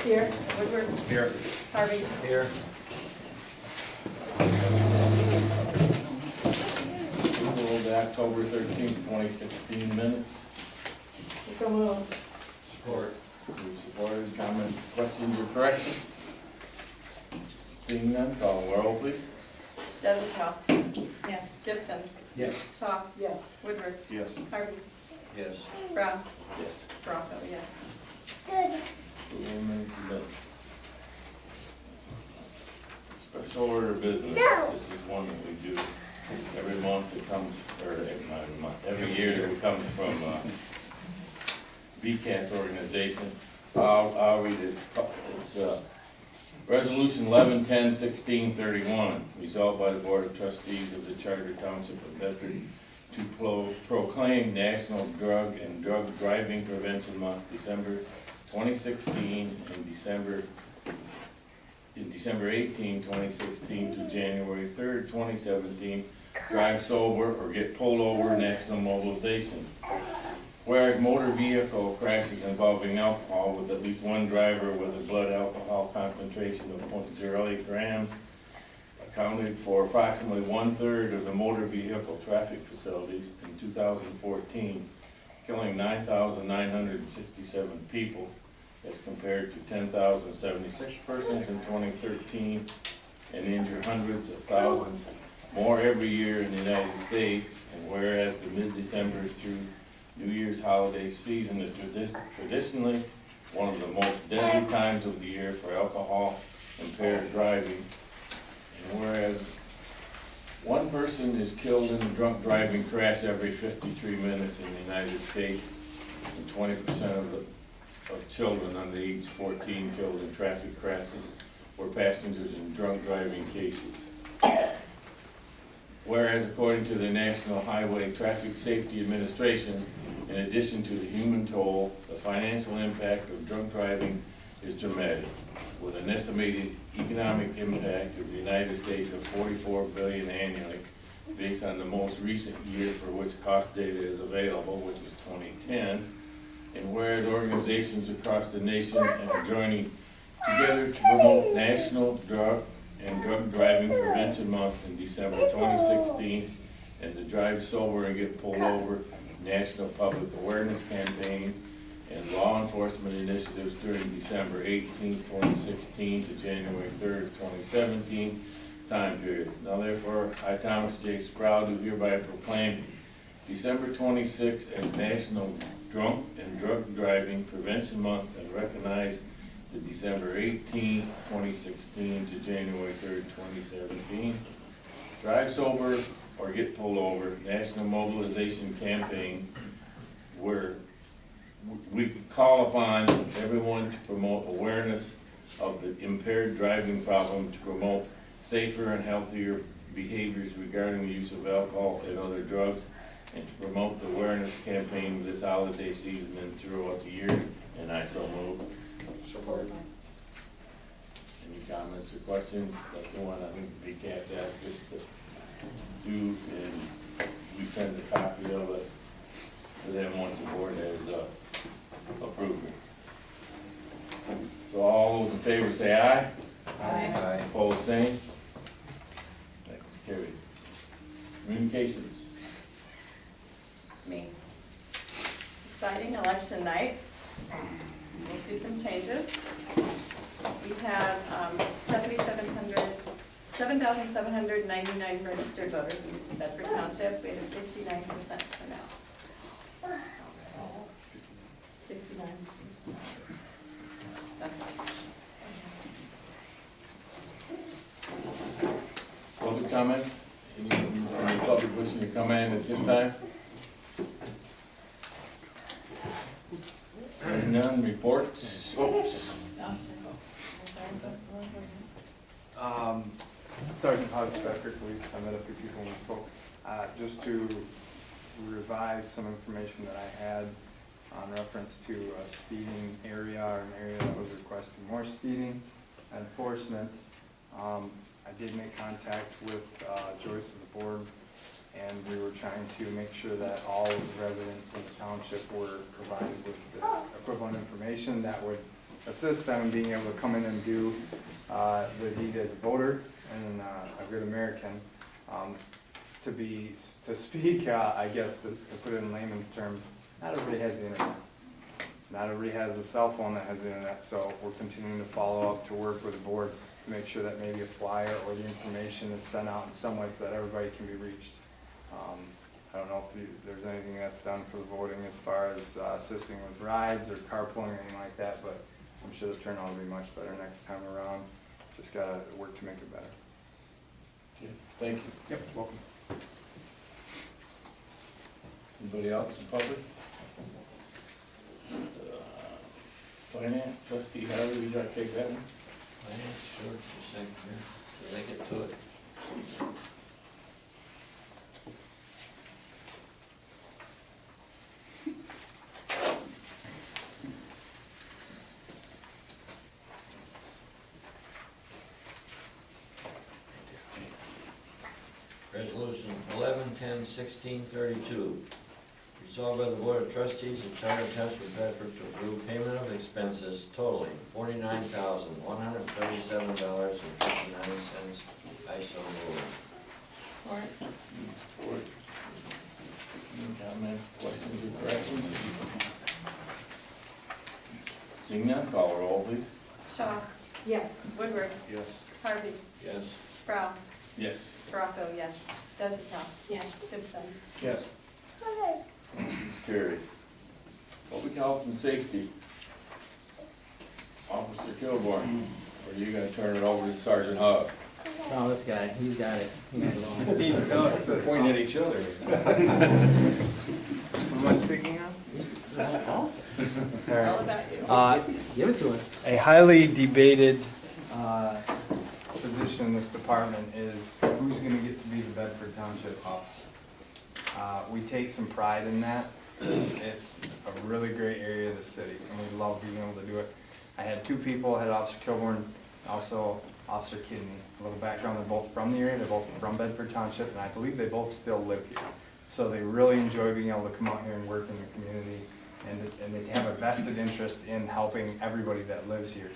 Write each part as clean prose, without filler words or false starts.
Here. Woodward. Here. Harvey. Here. Approval of the October 13th, 2016 minutes. So moved. Support. Moved, supported, comments, questions, or corrections? Seeing none, call the roll, please. Desitow. Yes. Gibson. Yes. Shaw. Yes. Woodward. Yes. Harvey. Yes. Sprout. Yes. Bronco, yes. Approval of minutes of minutes. Special order of business. This is one that we do every month. It comes, or every month, every year it comes from VCAT's organization. So I'll read it. It's Resolution 11-10-16-31, resolved by the Board of Trustees of the Charter Township of Bedford to proclaim National Drug and Drug Driving Prevention Month, December 2016, and December 18, 2016 to January 3rd, 2017, drive sober or get pulled over national mobilization. Whereas motor vehicle crashes involving alcohol with at least one driver with a blood alcohol concentration of 0.08 grams accounted for approximately 1/3 of the motor vehicle traffic facilities in 2014, killing 9,967 people as compared to 10,076 persons in 2013, and injure hundreds of thousands more every year in the United States. And whereas the mid-December through New Year's holiday season is traditionally one of the most deadly times of the year for alcohol impaired driving. And whereas one person is killed in a drunk driving crash every 53 minutes in the United States, and 20% of children under age 14 killed in traffic crashes were passengers in drunk driving cases. Whereas according to the National Highway Traffic Safety Administration, in addition to the human toll, the financial impact of drunk driving is dramatic, with an estimated economic impact of the United States of $44 billion annually, based on the most recent year for which cost data is available, which was 2010. And whereas organizations across the nation are joining together to promote National Drug and Drug Driving Prevention Month in December 2016, and the Drive Sober and Get Pulled Over National Public Awareness Campaign and law enforcement initiatives during December 18, 2016 to January 3rd, 2017 time period. Now therefore, I, Thomas J. Sprout, do hereby proclaim December 26th as National Drunk and Drug Driving Prevention Month, and recognize the December 18, 2016 to January 3rd, 2017 Drive Sober or Get Pulled Over National Mobilization Campaign, where we could call upon everyone to promote awareness of the impaired driving problem, to promote safer and healthier behaviors regarding the use of alcohol and other drugs, and to promote the awareness campaign this holiday season and throughout the year. And I so move. Support. Any comments or questions? That's the one I think VCAT's asked us to do, and we send a copy of it to them once the board has approved it. So all those in favor say aye. Aye. Opposed, same. That's carried. Communications. It's me. Exciting election night. We'll see some changes. We have 7,799 registered voters in Bedford Township. We had a 59% turnout. 59%. That's all. Public comments? Any public wishing to come in at this time? Seeing none, reports? Oops. Sergeant Hodge, Bedford Police. I met a few people when we spoke. Just to revise some information that I had on reference to a speeding area, or an area that was requesting more speeding enforcement. I did make contact with Joyce of the board, and we were trying to make sure that all residents in the township were provided with the equivalent information that would assist them in being able to come in and do the deed as a voter and a good American. To speak, I guess, to put it in layman's terms, not everybody has the internet. Not everybody has a cell phone that has the internet, so we're continuing to follow up to work with the board to make sure that maybe a flyer or the information is sent out in some way so that everybody can be reached. I don't know if there's anything that's done for the voting as far as assisting with rides or carpooling or anything like that, but I'm sure the turnout will be much better next time around. Just gotta work to make it better. Okay, thank you. Yep, welcome. Anybody else in public? Finance trustee, Harvey, you gotta take that one? Sure, just a second here, till I get to it. Resolution 11/10/1632. Resolved by the Board of Trustees of Charter Township, Bedford, to approve payment of expenses totaling $49,137.59. I so move. Or, Support. Any comments, questions, or corrections? Seeing none, call the roll, please. Shaw, Yes. Woodward, Yes. Harvey, Yes. Sprout, Yes. Bronco, yes. Desiree, Yes. Gibson. Yes. Motion's carried. Public health and safety. Officer Kilborn, or are you gonna turn it over to Sergeant Hogg? Oh, this guy, he's got it. He knows it all. Pointing at each other. Am I speaking now? It's all about you. Give it to us. A highly debated position in this department is who's gonna get to be the Bedford Township officer. We take some pride in that. It's a really great area of the city, and we love being able to do it. I had two people, I had Officer Kilborn, also Officer Kidney. A little background, they're both from the area, they're both from Bedford Township, and I believe they both still live here. So they really enjoy being able to come out here and work in the community, and they have a vested interest in helping everybody that lives here,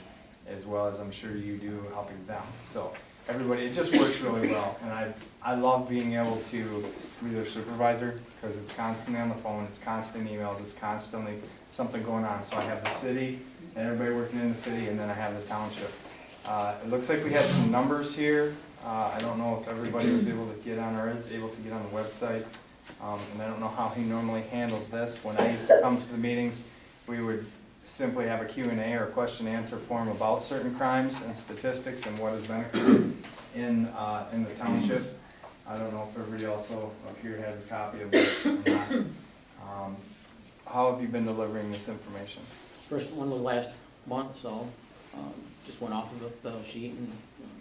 as well as I'm sure you do helping them. So everybody, it just works really well, and I love being able to be their supervisor, because it's constantly on the phone, it's constant emails, it's constantly something going on. So I have the city, and everybody working in the city, and then I have the township. It looks like we had some numbers here. I don't know if everybody was able to get on, or is able to get on the website. And I don't know how he normally handles this. When I used to come to the meetings, we would simply have a Q&A or question answer form about certain crimes and statistics and what has been occurred in the township. I don't know if everybody also up here has a copy of it or not. How have you been delivering this information? First one was last month, so just went off of the sheet and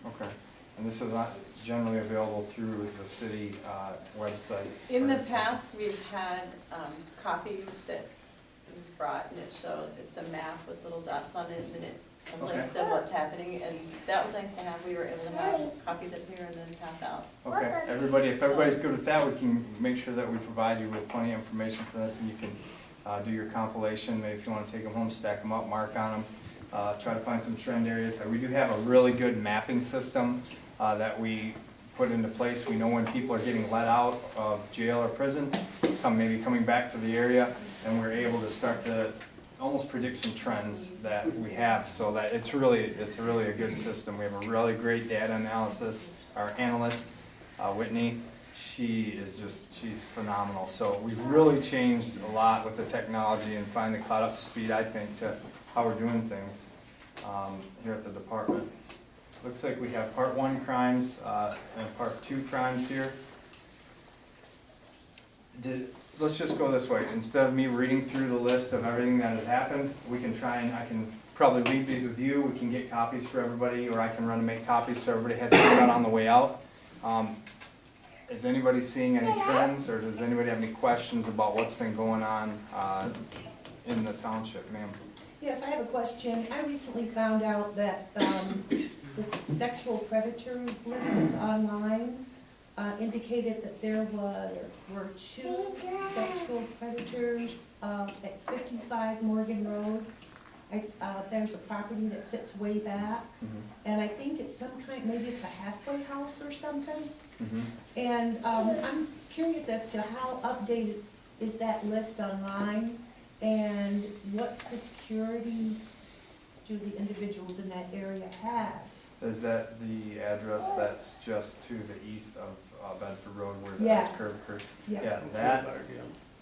Okay, and this is not generally available through the city website? In the past, we've had copies that we've brought, and it showed, it's a map with little dots on it, and a Okay. list of what's happening, and that was nice to have. We were able to have copies up here and then pass out. Okay, everybody, if everybody's good with that, we can make sure that we provide you with plenty of information for this, and you can do your compilation. Maybe if you want to take them home, stack them up, mark on them, try to find some trend areas. We do have a really good mapping system that we put into place. We know when people are getting let out of jail or prison, maybe coming back to the area, and we're able to start to almost predict some trends that we have, so that it's really a good system. We have a really great data analysis. Our analyst, Whitney, she's phenomenal. So we've really changed a lot with the technology and finally caught up to speed, I think, to how we're doing things here at the department. Looks like we have part 1 crimes and part 2 crimes here. Let's just go this way. Instead of me reading through the list of everything that has happened, we can try and I can probably leave these with you. We can get copies for everybody, or I can run and make copies so everybody has it on the way out. Is anybody seeing any trends, or does anybody have any questions about what's been going on in the township, ma'am? Yes, I have a question. I recently found out that the sexual predator list that's online indicated that there were 2 sexual predators at 55 Morgan Road There's a property that sits way back, and I think it's some kind, maybe it's a halfway house or something. And I'm curious as to how updated is that list online, and what security do the individuals in that area have? Is that the address that's just to the east of Bedford Road where Yes. that's curved? Yes. Yeah, that,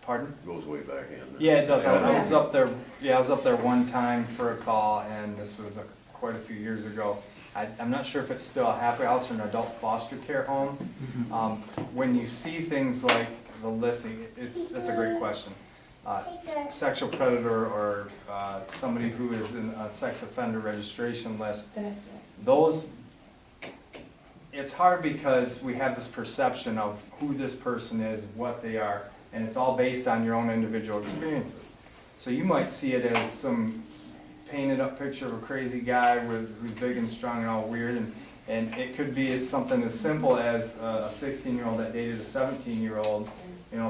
pardon? Goes way back in. Yeah, it does. I Yes. was up there, I was up there one time for a call, and this was quite a few years ago. I'm not sure if it's still a halfway house or an adult foster care home. When you see things like the listing, that's a great question. Sexual predator or somebody who is in a sex offender registration list, That's it. those, it's hard because we have this perception of who this person is, what they are, and it's all based on your own individual experiences. So you might see it as some painted up picture of a crazy guy who's big and strong and all weird, and it could be it's something as simple as a 16-year-old that dated a 17-year-old,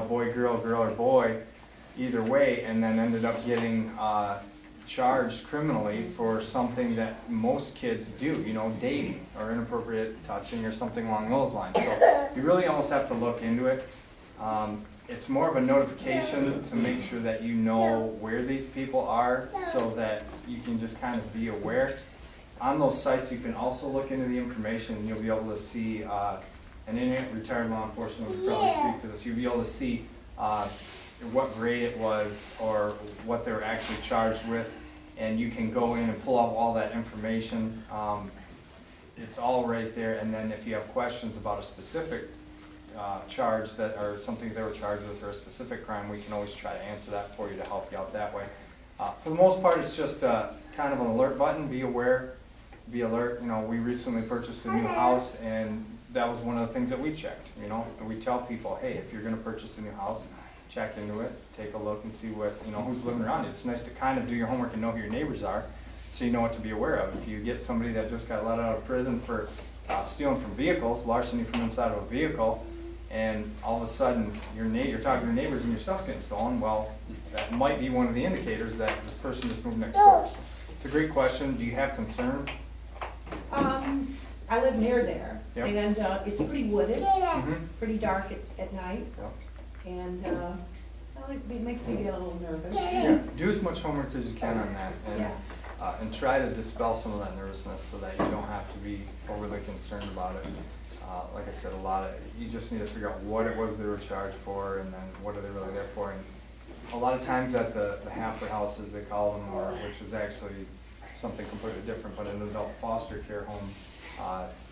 boy, girl, girl, or boy, either way, and then ended up getting charged criminally for something that most kids do, dating or inappropriate touching or something along those lines. So you really almost have to look into it. It's more of a notification to make sure that you know where these people are so that you can just kind of be aware. On those sites, you can also look into the information and you'll be able to see, and any retired law enforcement would probably speak to this, you'll be able to see what grade it was or what they were actually charged with, and you can go in and pull out all that information. It's all right there, and then if you have questions about a specific charge that, or something they were charged with, or a specific crime, we can always try to answer that for you to help you out that way. For the most part, it's just kind of an alert button. Be aware, be alert. We recently purchased a new house, and that was one of the things that we checked. And we tell people, hey, if you're going to purchase a new house, check into it, take a look and see what who's living around you. It's nice to kind of do your homework and know who your neighbors are, so you know what to be aware of. If you get somebody that just got let out of prison for stealing from vehicles, larceny from inside of a vehicle, and all of a sudden you're talking to your neighbors and your stuff's getting stolen, well, that might be one of the indicators that this person just moved next door. So it's a great question. Do you have concern? I live near there, Yep. and it's pretty wooded, Mm-hmm. pretty dark at night, Yep. and it makes me get a little nervous. Yeah. Do as much homework as you can on that, Yeah. and try to dispel some of that nervousness so that you don't have to be overly concerned about it. Like I said, you just need to figure out what it was they were charged for, and then what are they really there for. And a lot of times at the halfway houses, they call them, which was actually something completely different, but in an adult foster care home,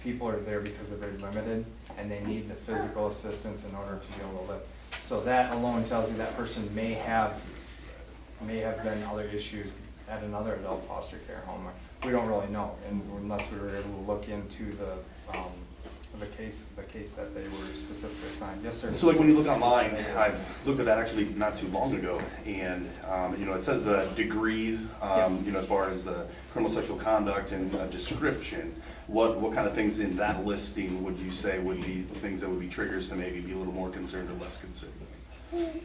people are there because they're very limited, and they need the physical assistance in order to be able to live. So that alone tells you that person may have been other issues at another adult foster care home. We don't really know, and unless we were able to look into the case that they were specifically assigned. Yes, sir. So like when you look online, I've looked at that actually not too long ago, and it says the degrees, as far as the criminal sexual conduct and description. What kind of things in that listing would you say would be things that would be triggers to maybe be a little more concerned or less concerned?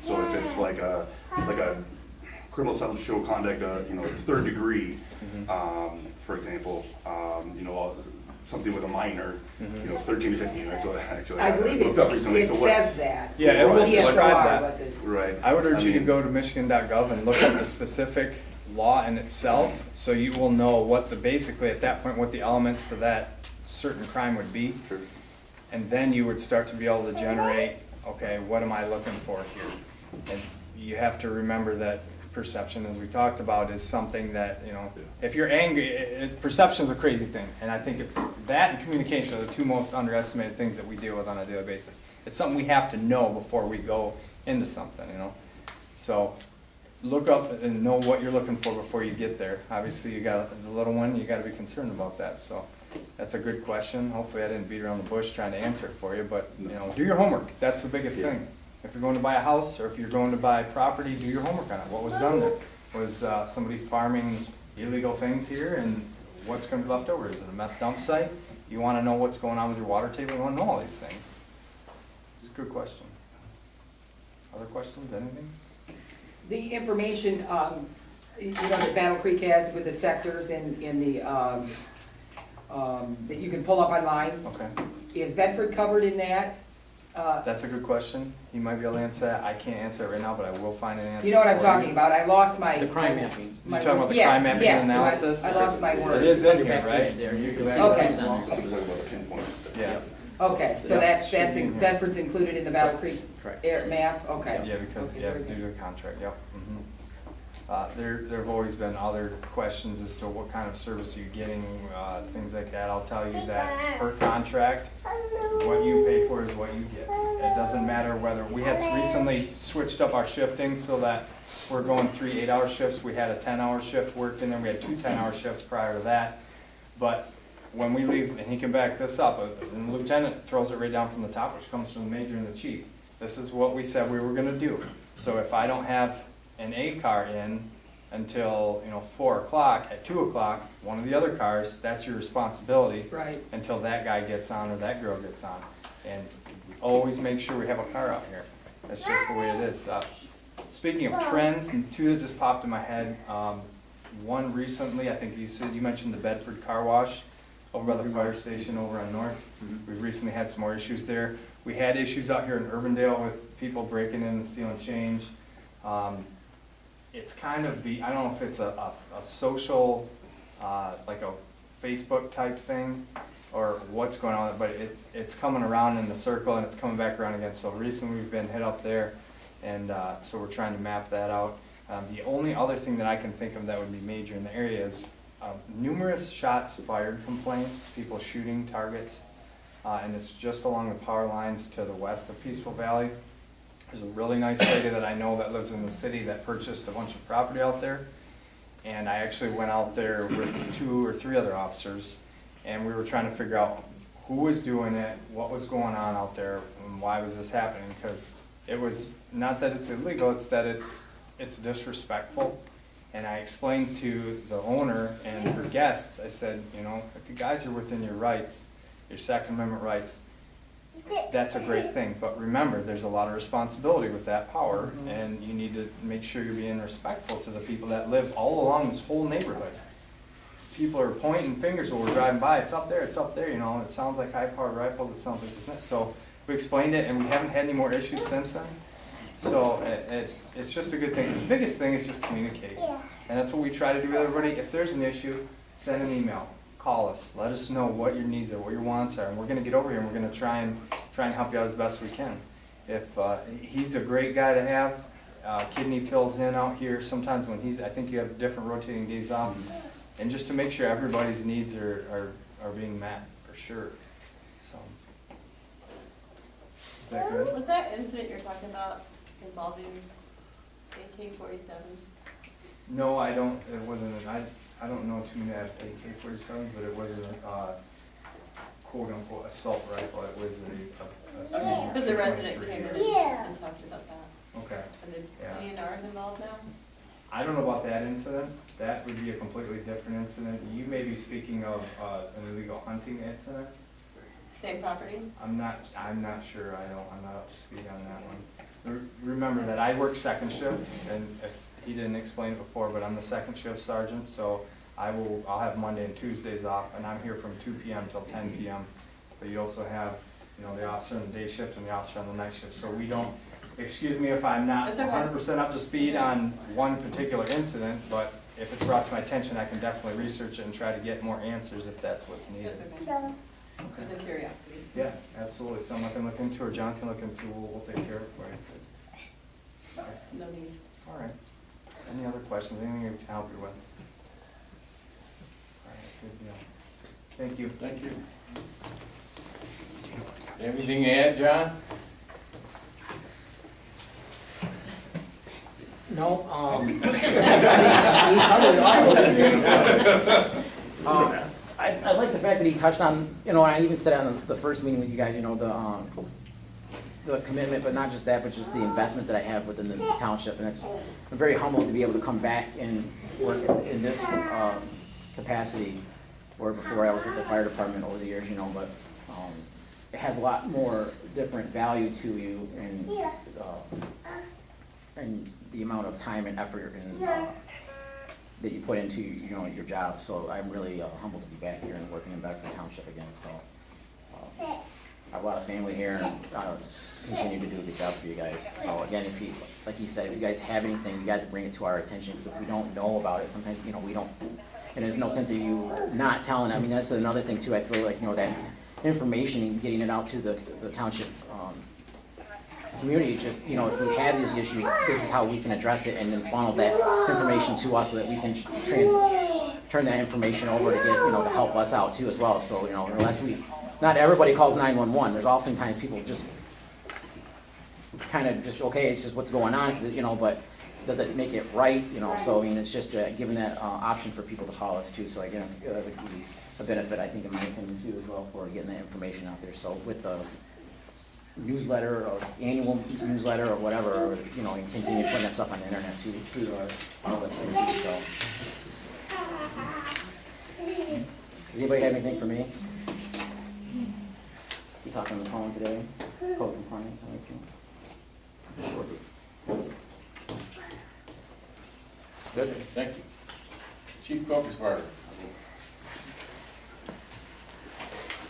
So if it's like a criminal sexual conduct, third degree, for example, something with a minor, 13 to 15, that's what actually I believe looked up recently. it So what- says that. Yeah, it will Right. describe PSR, that. what the- Right. I would urge you to mean, go to michigan.gov and look at the specific law in itself, so you will know basically at that point, what the elements for that certain crime would be. Sure. And then you would start to be able to generate, okay, what am I looking for here? And you have to remember that perception, as we talked about, is something that, if you're angry, perception is a crazy thing. And I think it's that and communication are the two most underestimated things that we deal with on a daily basis. It's something we have to know before we go into something, So look up and know what you're looking for before you get there. Obviously, you got the little one, you gotta be concerned about that, so that's a good question. Hopefully I didn't beat around the bush trying to answer it for you, but, do your homework. That's the biggest thing. If you're going to buy a house, or if you're going to buy property, do your homework on it. What was done there? Was somebody farming illegal things here, and what's gonna be left over? Is it a meth dump site? You wanna know what's going on with your water table, you wanna know all these things. It's a good question. Other questions, anything? The information you know, that Battle Creek has with the sectors in the, that you can pull up online. Okay, Is Bedford covered in that? that's a good question. He might be able to answer that. I can't answer it right now, but I will find an answer. You know what I'm for talking about? I lost my. The crime mapping. my- You're talking about the yes, crime mapping yes, analysis? I lost my It word. is in Your here, back right? page there. You can see Okay. it's on there. Something about the pinpoint. Yeah, Okay, so Yep. that's, Should be in here. Bedford's included in the Battle Creek Correct. air map, okay. yeah, because, Okay, yeah, very due good. to the contract, yep. Mhm. There've always been other questions as to what kind of service you're getting, things like that. I'll tell you that per contract, what you pay for is what you get. It doesn't matter whether, we had recently switched up our shifting so that we're going 3 8-hour shifts. We had a 10-hour shift worked in there, we had 2 10-hour shifts prior to that. But when we leave, and he can back this up, and the lieutenant throws it right down from the top, which comes from the major and the chief. This is what we said we were gonna do. So if I don't have an A car in until, 4 o'clock, at 2 o'clock, one of the other cars, that's your responsibility Right, until that guy gets on or that girl gets on. And we always make sure we have a car out here. That's just the way it is. Speaking of trends, and 2 that just popped in my head, one recently, I think you mentioned the Bedford Car Wash over by the fire station over on North. We've recently had some more issues there. We had issues out here in Urbandale with people breaking in and stealing change. It's kind of I don't know if it's a social, like a Facebook type thing, or what's going on, but it's coming around in the circle and it's coming back around again. So recently we've been hit up there, and so we're trying to map that out. The only other thing that I can think of that would be major in the area is numerous shots fired complaints, people shooting targets, and it's just along the power lines to the west of Peaceful Valley. There's a really nice lady that I know that lives in the city that purchased a bunch of property out there. And I actually went out there with 2 or 3 other officers, and we were trying to figure out who was doing it, what was going on out there, and why was this happening. Because it was not that it's illegal, it's that it's disrespectful. And I explained to the owner and her guests, I said, if you guys are within your rights, your Second Amendment rights, that's a great thing, but remember, there's a lot of responsibility with that power, and you need to make sure you're being respectful to the people that live all along this whole neighborhood. People are pointing fingers while we're driving by, it's up there, it sounds like high-powered rifles, it sounds like this and that. So we explained it, and we haven't had any more issues since then. So it's just a good thing. The biggest thing is just communicate, and that's what we try to do with everybody. If there's an issue, send an email. Call us, let us know what your needs are, what your wants are, and we're gonna get over here and we're gonna try and help you out as best we can. If, he's a great guy to have, Kidney fills in out here sometimes when I think you have different rotating days off, and just to make sure everybody's needs are being met, for sure, so. Is that good? Was that incident you're talking about involving AK-47? No, I don't, it wasn't, I don't know too many that have AK-47s, but it wasn't a quote-unquote assault rifle, it was a Because a resident 323. came in and talked about that. Okay. And Yeah. the DNR's involved now? I don't know about that incident, that would be a completely different incident. You may be speaking of an illegal hunting incident. Same property? I'm not sure, I'm not up to speed on that one. Remember that I work second shift, and if he didn't explain it before, but I'm the second shift sergeant, so I'll have Monday and Tuesdays off, and I'm here from 2 PM till 10 PM. But you also have, the officer on the day shift and the officer on the night shift, so we don't, excuse me if I'm not That's okay. 100% up to speed on one particular incident, but if it's brought to my attention, I can definitely research it and try to get more answers if that's what's needed. That's okay. Because of curiosity. Yeah, absolutely, someone can look into, or John can look into, we'll take care of it for you. No need. All right. Any other questions, anything we can help you with? All right, good deal. Thank you. Thank you. Everything to add, John? No, I like the fact that he touched on, and I even said on the first meeting with you guys, the commitment, but not just that, but just the investment that I have within the township, and I'm very humbled to be able to come back and work in this capacity, where before I was with the fire department over the years, but it has a lot more different value to you, and the amount of time and effort and that you put into, you know, your job. So I'm really humbled to be back here and working in Bedford Township again, so. I have a lot of family here, and continue to do a good job for you guys. So again, if you, like he said, if you guys have anything, you got to bring it to our attention, because if we don't know about it, sometimes, you know, we don't, and there's no sense of you not telling. I mean, that's another thing too. I feel like, you know, that information and getting it out to the township community, just, you know, if we have these issues, this is how we can address it, and then funnel that information to us so that we can turn that information over to get, you know, to help us out too as well. So, you know, unless we, not everybody calls 911. There's oftentimes people just kind of just, okay, it's just what's going on, 'cause you know, but does it make it right, you know? So, I mean, it's just giving that option for people to call us too. So again, that would be a benefit, I think, in my opinion too, as well, for getting that information out there. So with the newsletter or annual newsletter or whatever, or, you know, and continue putting that stuff on the internet too, through our website. So, does anybody have anything for me? You talking on the phone today? Code compliance, Good, thank you. Chief Caucus Party.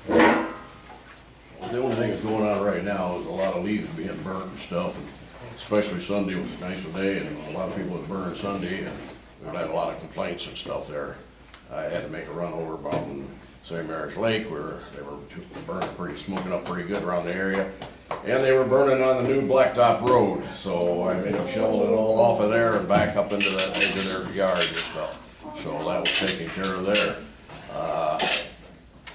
The only thing that's going on right now is a lot of leaves being burnt and stuff, and especially Sunday was a nice day, and a lot of people was burning Sunday, and we've had a lot of complaints and stuff there. I had to make a run over about in St. Mary's Lake, where they were burning smoking up pretty good around the area. And they were burning on the new blacktop road, so I made them shovel it all off of there and back up into that edge of their yard and stuff. So that was taken care of there.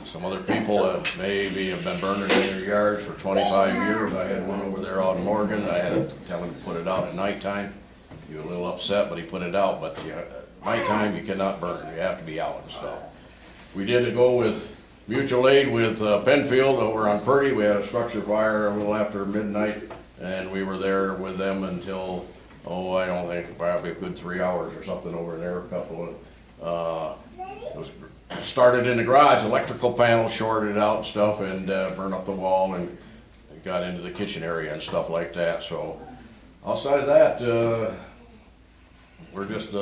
Some other people maybe have been burning in their yards for 25 years. I had one over there out in Morgan. I had to tell him to put it out at nighttime. He was a little upset, but he put it out. But nighttime, you cannot burn. You have to be out and stuff. We did go with mutual aid with Penfield over on Purdy. We had a structure fire a little after midnight, and we were there with them until, I don't think, probably a good 3 hours or something over there, a couple of, it was started in the garage, electrical panel shorted out and stuff, and burned up the wall, and it got into the kitchen area and stuff like that. So outside of that, we're just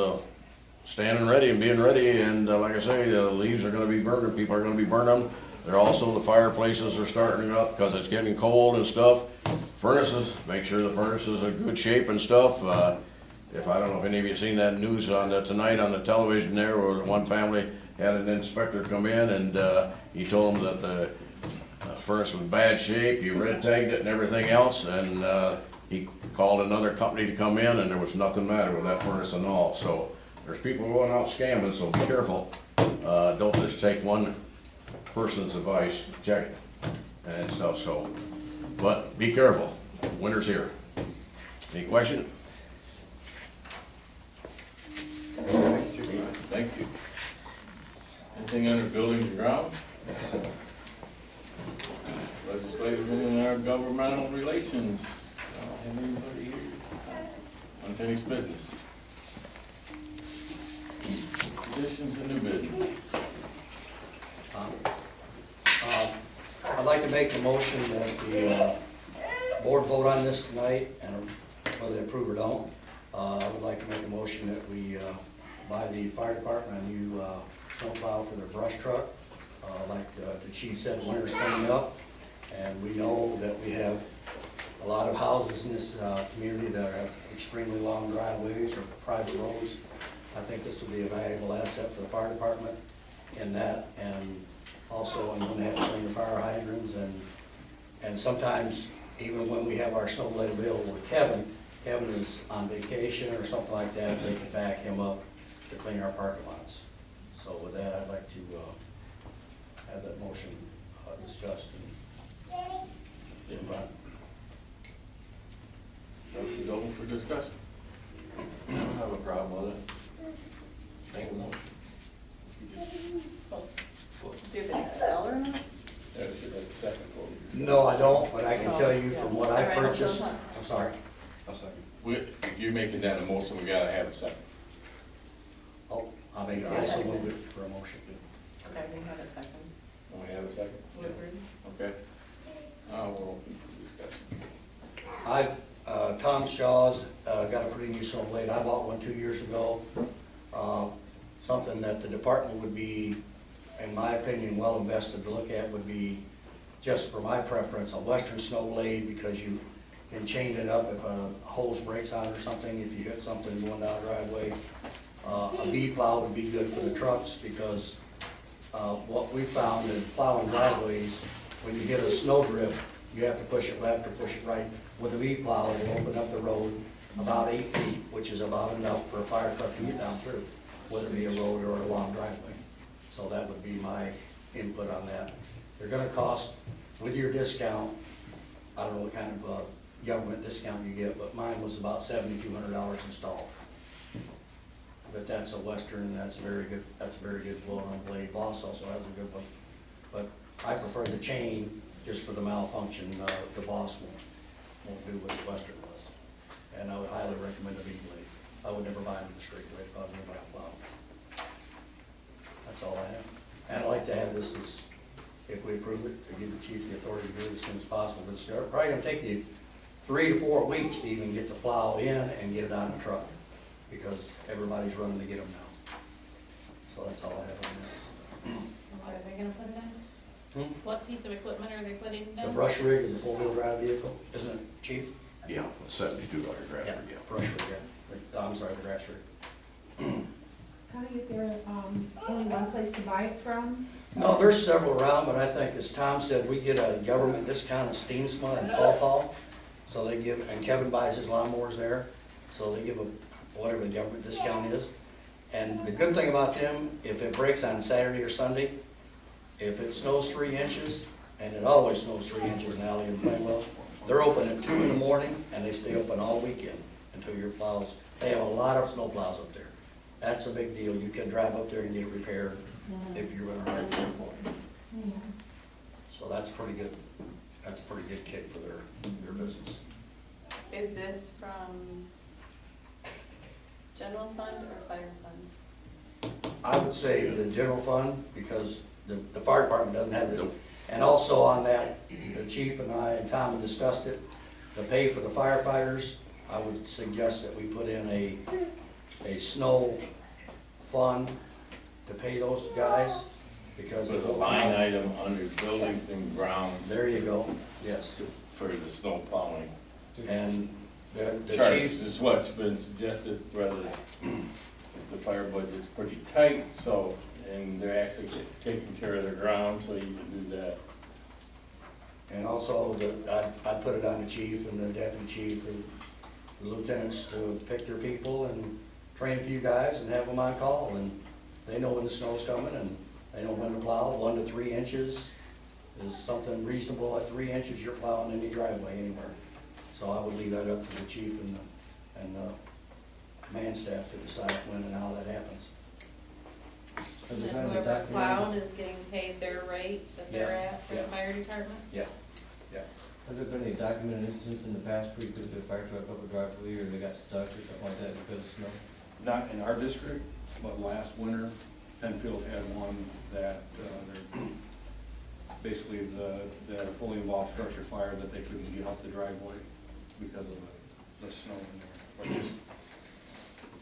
standing ready and being ready, and like I say, the leaves are gonna be burning, people are gonna be burning them. They're also, the fireplaces are starting up because it's getting cold and stuff. Furnaces, make sure the furnaces are in good shape and stuff. If I don't know if any of you seen that news on tonight on the television there, where one family had an inspector come in, and he told them that the furnace was in bad shape, he red tagged it and everything else, and he called another company to come in, and there was nothing matter with that furnace and all. So there's people going out scamming, so be careful. Don't just take one person's advice, check it and stuff, so. But be careful, winter's here. Any question? Thank you. Anything under buildings and grounds? Legislative and intergovernmental relations. I don't have anybody here. Unfinished business. Positions and new business. I'd like to make a motion that the board vote on this tonight, and whether they approve or don't. I would like to make a motion that we buy the fire department a new snowplow for their brush truck. Like the chief said, winter's coming up, and we know that we have a lot of houses in this community that have extremely long driveways or private roads. I think this will be a valuable asset for the fire department in that, and also when they have to clean the fire hydrants, and sometimes even when we have our snow blade bill with Kevin is on vacation or something like that, they can back him up to clean our parking lots. So with that, I'd like to have that motion discussed and Motion's open for discussion. I don't have a problem with it. Make a motion. Do you have a dollar amount? Yeah, we should have a second for you. No, I don't, but I can tell you from what I purchased, I'm sorry. I'll second. If you're making that a motion, we gotta have a second. Oh, I'll make it, I also move it for a motion. Okay, we have a second. Don't we have a second? Woodward. Okay. We're open for discussion. Tom Shaw's got a pretty new snow blade. I bought one 2 years ago. something that the department would be, in my opinion, well invested to look at would be, just for my preference, a western snow blade, because you can chain it up if a hose breaks on it or something, if you hit something going down the driveway. A V-plow would be good for the trucks, because what we found in plowing driveways, when you hit a snow drift, you have to push it left or push it right. With a V-plow, it will open up the road about 8 feet, which is about enough for a fire truck to get down through, whether it be a road or a long driveway. So that would be my input on that. They're gonna cost, with your discount, I don't know what kind of government discount you get, but mine was about $7,200 installed. But that's a Western, that's very good blow-on blade. Boss also has a good one. But I prefer the chain just for the malfunction. The Boss won't do what the Western does. And I would highly recommend a V-blade. I would never buy them the straight blade, if I was gonna buy a plow. That's all I have. And I'd like to have this as, if we approve it, to give the chief the authority to do it as soon as possible. It's probably gonna take you 3 to 4 weeks to even get the plow in and get it on the truck, because everybody's running to get them now. So that's all I have on this. What are they gonna put it in? What piece of equipment are they putting The in? brush rig is a four-wheel drive vehicle, isn't it, chief? Yeah, $72 grass rig, yeah. Brush rig, yeah. I'm sorry, the grass rig. Connie, is there, only one place to buy it from? No, there's several around, but I think, as Tom said, we get a government discount at Steensma and Paw. So they give, and Kevin buys his lawnmowers there, so they give a, whatever the government discount is. And the good thing about them, if it breaks on Saturday or Sunday, if it snows 3 inches, and it always snows 3 inches in Alley and Plainwell, they're open at 2 in the morning, and they stay open all weekend until your plows, they have a lot of snow plows up there. That's a big deal. You can drive up there and get it repaired if you're gonna hurry for it. So that's pretty good. That's a pretty good kick for their business. Is this from general fund or fire fund? I would say the general fund, because the fire department doesn't have it. And also on that, the chief and I and Tom discussed it, the pay for the firefighters, I would suggest that we put in a snow fund to pay those guys, because. With a line item under buildings and grounds. There you go, yes. For the snow plowing. And the Charges chief, is what's been suggested, rather, the fire budget's pretty tight, so, and they're actually taking care of their ground, so you can do that. and also I put it on the chief and the deputy chief and the lieutenants to pick their people and train a few guys and have them on call, and they know when the snow's coming, and they know when to plow. 1 to 3 inches is something reasonable. At 3 inches, you're plowing any driveway anywhere. So I would leave that up to the chief and the man staff to decide when and how that happens. And then whoever plowed is getting paid their rate that they're Yeah, at for the yeah. fire department? Yeah. Has there been any documented incidents in the past where you put their fire truck up a driveway or they got stuck or something like that because of snow? Not in our district, but last winter, Penfield had one that, basically they had a fully involved structure fire that they couldn't get up the driveway because of the snow in there.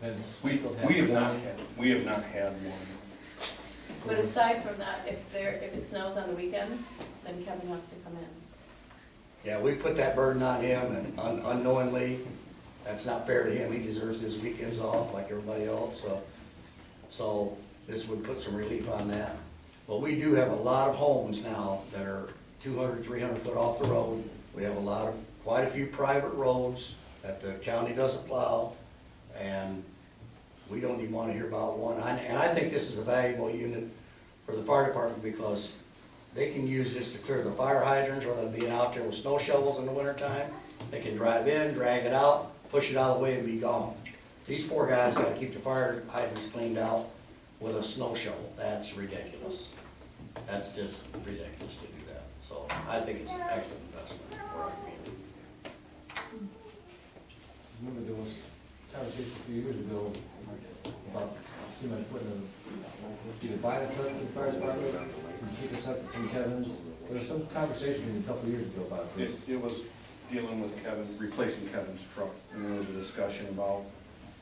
But just, we have not had one. But aside from that, if it snows on the weekend, then Kevin has to come in. Yeah, we put that burden on him, and unknowingly, that's not fair to him. He deserves his weekends off like everybody else, so this would put some relief on that. But we do have a lot of homes now that are 200, 300 foot off the road. We have quite a few private roads that the county doesn't plow, and we don't even want to hear about one. And I think this is a valuable unit for the fire department, because they can use this to clear the fire hydrants rather than being out there with snow shovels in the wintertime. They can drive in, drag it out, push it out of the way, and be gone. These poor guys gotta keep the fire hydrants cleaned out with a snow shovel. That's ridiculous. That's just ridiculous to do that. So I think it's an excellent investment for our community. Remember there was conversation a few years ago about somebody putting either buying a truck for the fire department or keep us up from Kevin's. There was some conversation a couple of years ago about this. It was dealing with replacing Kevin's truck, and there was a discussion about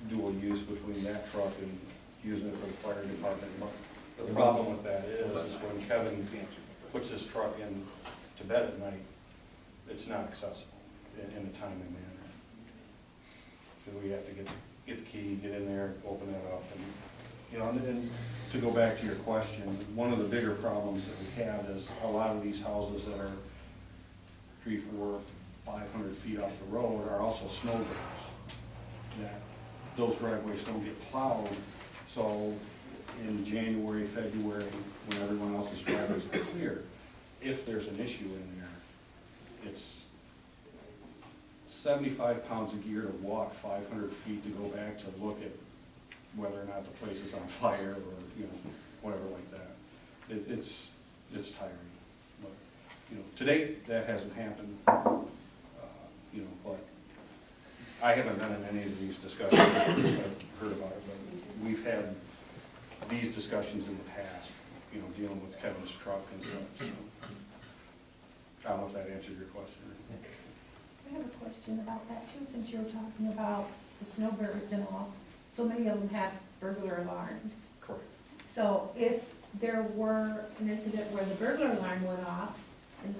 dual use between that truck and using it for the fire department. But the problem with that is when Kevin puts his truck in to bed at night, it's not accessible in a timely manner. Because we have to get the key, get in there, open that up, and, you know, and to go back to your question, one of the bigger problems that we have is a lot of these houses that are 300, 400, 500 feet off the road are also snow graves. That those driveways don't get plowed, so in January, February, when everyone else's driveways are clear, if there's an issue in there, it's 75 pounds of gear to walk 500 feet to go back to look at whether or not the place is on fire or, you know, whatever like that. It's tiring. But, you know, to date, that hasn't happened, you know, but I haven't been in any of these discussions, I've heard about it, but we've had these discussions in the past, you know, dealing with Kevin's truck and such. So I don't know if that answered your question. I have a question about that too, since you were talking about the snowbirds and all. So many of them have burglar alarms. Correct. So if there were an incident where the burglar alarm went off, and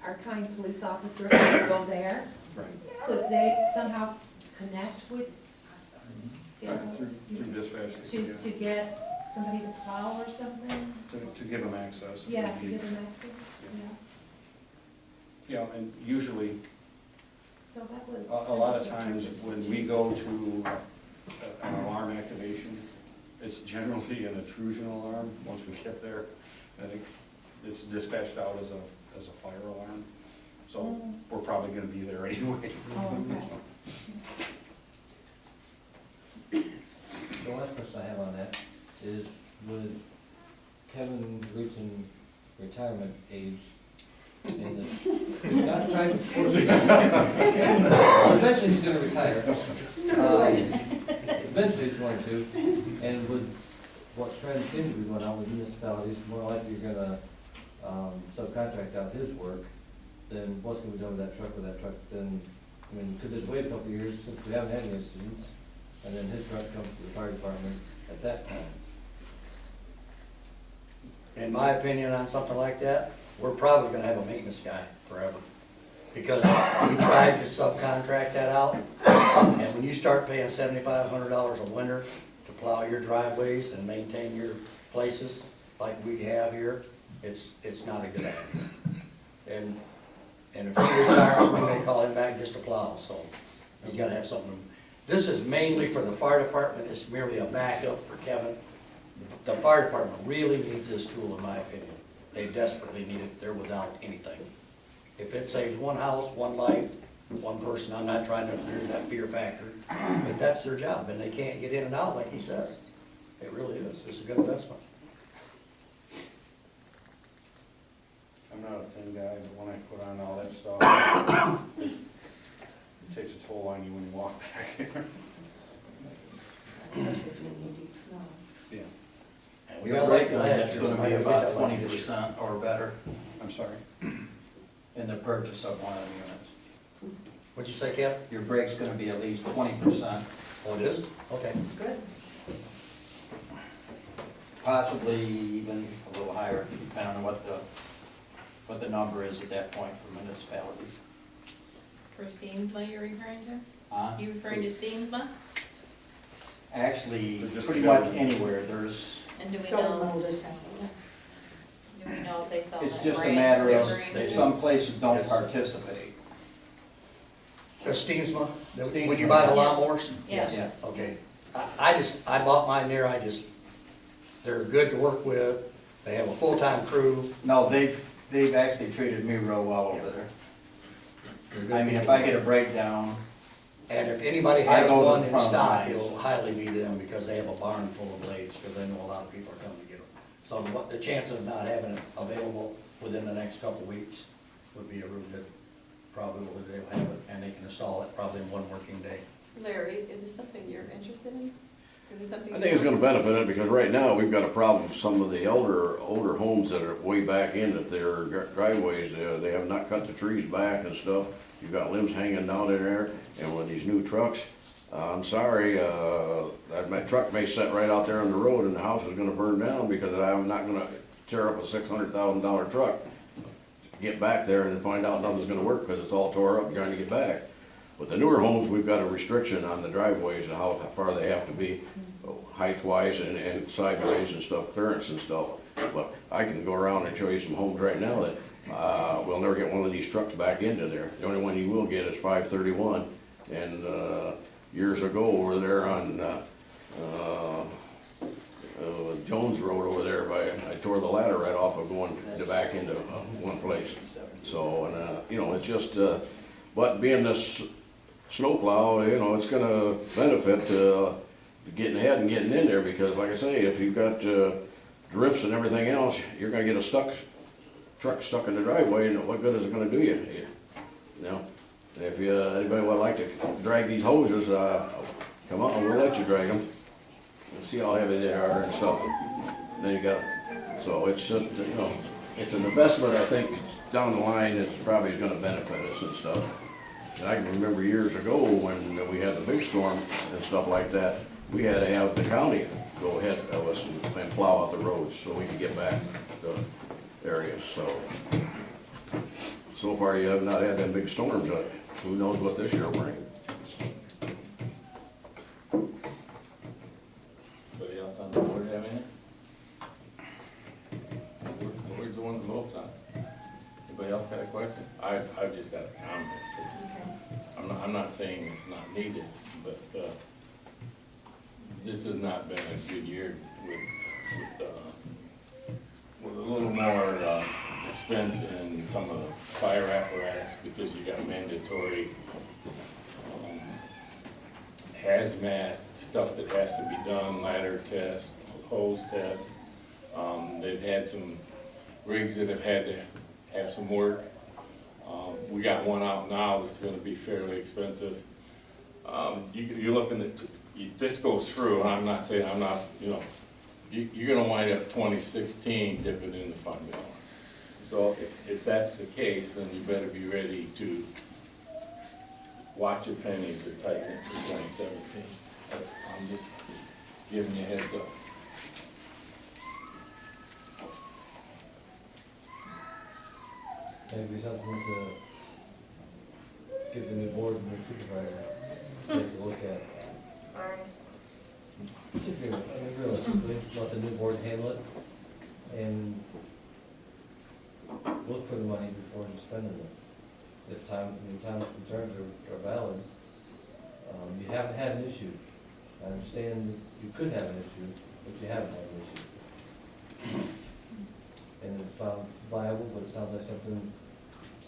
our kind police officer could go there, Right. could they somehow connect with, you know, Through dispatch. to get somebody to plow or something? To give them access. Yeah, to give them access, yeah. Yeah, and usually, So that would. a lot of times when we go to an alarm activation, it's generally an intrusion alarm once we get there. I think it's dispatched out as a fire alarm, so we're probably gonna be there anyway. Oh, okay. The last question I have on that is, with Kevin reaching retirement age, and not trying to force it, eventually he's gonna retire. Eventually he's going to, and with what trend seems to be going on with municipalities, more likely you're gonna subcontract out his work, then what's gonna be done with that truck, then, I mean, could this wait a couple of years since we haven't had any incidents, and then his truck comes to the fire department at that time? In my opinion on something like that, we're probably gonna have a maintenance guy forever. Because we tried to subcontract that out, and when you start paying $7,500 a winter to plow your driveways and maintain your places like we have here, it's not a good idea. And if he retires, we may call him back just to plow, so he's gotta have something. This is mainly for the fire department, it's merely a backup for Kevin. The fire department really needs this tool, in my opinion. They desperately need it, they're without anything. If it saves one house, one life, one person, I'm not trying to do that fear factor, but that's their job, and they can't get in and out like he says. It really is, it's a good investment. I'm not a thin guy, but when I put on all that stuff, it takes a toll on you when you walk back there. Yeah, And we Your got rate like on last that's year, gonna somebody be got about that last year. 20% or better I'm sorry. in the purchase of one of the units. What'd you say, Kev? Your brake's gonna be at least 20%, Oh, it is? Okay. Good. possibly even a little higher, depending on what the number is at that point for municipalities. For Steensma you're referring to? You referring to Steensma? Actually, But just pretty because- much anywhere, there's, And do we Don't know, mold it down. do we know if they sell that it's just a brand matter or of, brand? some places don't Yes. participate. The Steensma, when you buy the Yes. lawnmowers? Yes. Yeah. Okay. I bought mine there, they're good to work with, they have a full-time crew. No, they've actually treated me real well over there. They're good I mean, if people. I get a breakdown, And if anybody I has go to one the in front stock, lines. it'll highly be them, because they have a barn full of blades, because they know a lot of people are coming to get them. So the chance of not having it available within the next couple of weeks would be a real good probability they'll have it, and they can install it probably in one working day. Larry, is this something you're interested in? Is this something? I think it's gonna benefit it, because right now, we've got a problem with some of the older homes that are way back in, that their driveways, they have not cut the trees back and stuff. You've got limbs hanging down in there, and with these new trucks, I'm sorry, that my truck may sit right out there on the road and the house is gonna burn down because I'm not gonna tear up a $600,000 truck, get back there and then find out nothing's gonna work because it's all tore up trying to get back. With the newer homes, we've got a restriction on the driveways and how far they have to be, height-wise and sideways and stuff, clearance and stuff. But I can go around and show you some homes right now that, we'll never get one of these trucks back into there. The only one you will get is 531, and, years ago over there on, Jones Road over there, I tore the ladder right off of going to back into one place. So, and, you know, it's just, but being this snowplow, you know, it's gonna benefit, getting ahead and getting in there, because like I say, if you've got, drifts and everything else, you're gonna get a truck stuck in the driveway, and what good is it gonna do you? You know, if you, anybody would like to drag these hoses, come on, we'll let you drag them. See how heavy they are and stuff. Then you got, so it's just, you know, it's an investment, I think, down the line, it's probably gonna benefit us and stuff. And I can remember years ago when we had the big storm and stuff like that, we had to have the county go ahead of us and plow out the roads so we could get back to areas, so far you have not had them big storms, but who knows what this year will bring. Anybody else on the board have anything? Where's the one that votes on? Anybody else got a question? I've just got a comment. I'm not saying it's not needed, but, this has not been a good year with a little more, expense in some of the fire apparatus, because you got mandatory, hazmat stuff that has to be done, ladder test, hose test. They've had some rigs that have had to have some work. We got one out now that's gonna be fairly expensive. You're looking at, if this goes through, and I'm not saying, I'm not, you know, you're gonna wind up 2016 dipping in the fund balance. So if that's the case, then you better be ready to watch your pennies or tighten it for 2017. I'm just giving you a heads up. Maybe something to give the new board and new supervisor to take a look at. Just realistically, let the new board handle it and look for the money before just spending it. If Tom's concerns are valid, you haven't had an issue. I understand you could have an issue, but you haven't had an issue. And it's found viable, but it sounds like something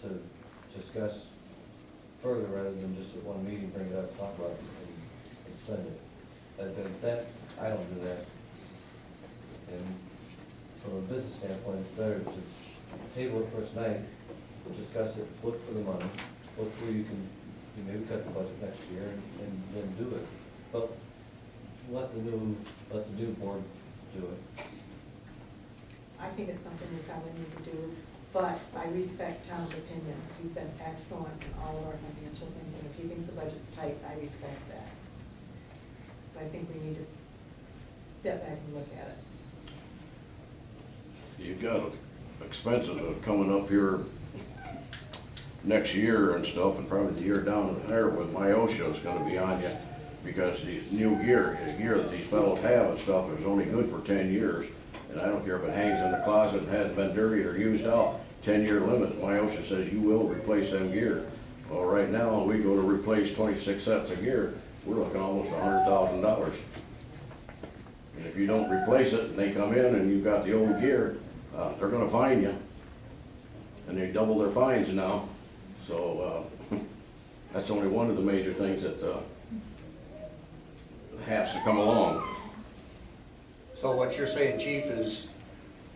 to discuss further rather than just at one meeting, bring it up, talk about it, and spend it. That, I don't do that. And from a business standpoint, it's better to table it for tonight, discuss it, look for the money, look where you maybe cut the budget next year and then do it. But let the new board do it. I think it's something we probably need to do, but I respect Tom's opinion. He's been excellent in all of our financial things, and if he thinks the budget's tight, I respect that. So I think we need to step back and look at it. You've got expenses coming up here next year and stuff, and probably the year down there with my OSHA is gonna be on you, because the new gear that these fellows have and stuff is only good for 10 years. And I don't care if it hangs in the closet and hasn't been dirty or used out, 10-year limit. My OSHA says you will replace them gear. Well, right now, we go to replace 26 sets of gear, we're looking almost $100,000. And if you don't replace it, and they come in and you've got the old gear, they're gonna fine you. And they double their fines now. So, that's only one of the major things that, has to come along. So what you're saying, Chief, is